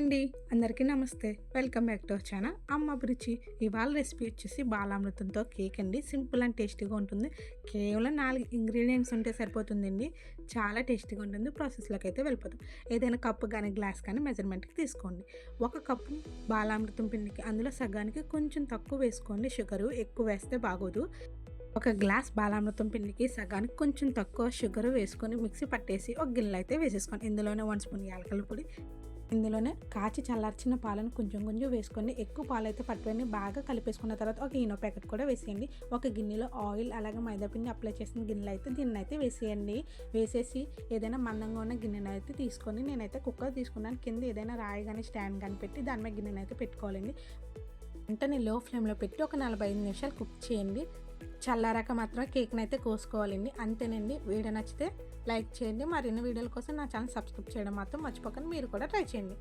అండి. అందరికీ నమస్తే. Welcome back to our channel అమ్మ అభిరుచి. ఇవాళ రెసిపీ వచ్చేసి బాలామృతంతో కేక్ అండి. సింపుల్ అండ్ టేస్టీగా ఉంటుంది. కేవలం 4 ఇంగ్రీడియంట్స్ ఉంటే సరిపోతుందండి. చాలా టేస్టీగా ఉంటుంది. ప్రాసెస్లోకి అయితే వెళ్ళిపోతాం. ఏదైనా కప్పు కానీ గ్లాస్ కానీ మెజర్మెంట్కి తీసుకోండి. 1 కప్పు బాలామృతం పిండికి అందులో సగానికి కొంచెం తక్కువ వేసుకోండి. షుగరు ఎక్కువ వేస్తే బాగోదు. 1 గ్లాస్ బాలామృతం పిండికి సగానికి కొంచెం తక్కువ షుగర్ వేసుకొని మిక్సీ పట్టేసి ఒక గిన్నెలో అయితే వేసేసుకోండి. ఇందులోనే 1 స్పూన్ యాలకుల పొడి, ఇందులోనే కాచి చల్లార్చిన పాలను కొంచెం కొంచెం వేసుకోండి. ఎక్కువ పాలు అయితే పట్టుకొని బాగా కలిపేసుకున్న తర్వాత ఒక ఈనో ప్యాకెట్ కూడా వేసేయండి. ఒక గిన్నెలో ఆయిల్ అలాగే మైదాపిండి అప్లై చేసిన గిన్నెలో అయితే దీన్ని అయితే వేసేయండి. వేసేసి ఏదైనా మందంగా ఉన్న గిన్నెను అయితే తీసుకొని, నేనైతే కుక్కర్ తీసుకున్నాను. కింద ఏదైనా రాయి కానీ స్టాండ్ కానీ పెట్టి దాని మీద గిన్నెను అయితే పెట్టుకోవాలండి. వెంటనే లో ఫ్లేమ్లో పెట్టి ఒక 45 నిమిషాలు కుక్ చేయండి. చల్లారాక మాత్రం కేక్ని అయితే కోసుకోవాలండి. అంతేనండి. వీడియో నచ్చితే లైక్ చేయండి. మరిన్ని వీడియోల కోసం నా ఛానల్ సబ్స్క్రైబ్ చేయడం మాత్రం మర్చిపోకండి. మీరు కూడా ట్రై చేయండి.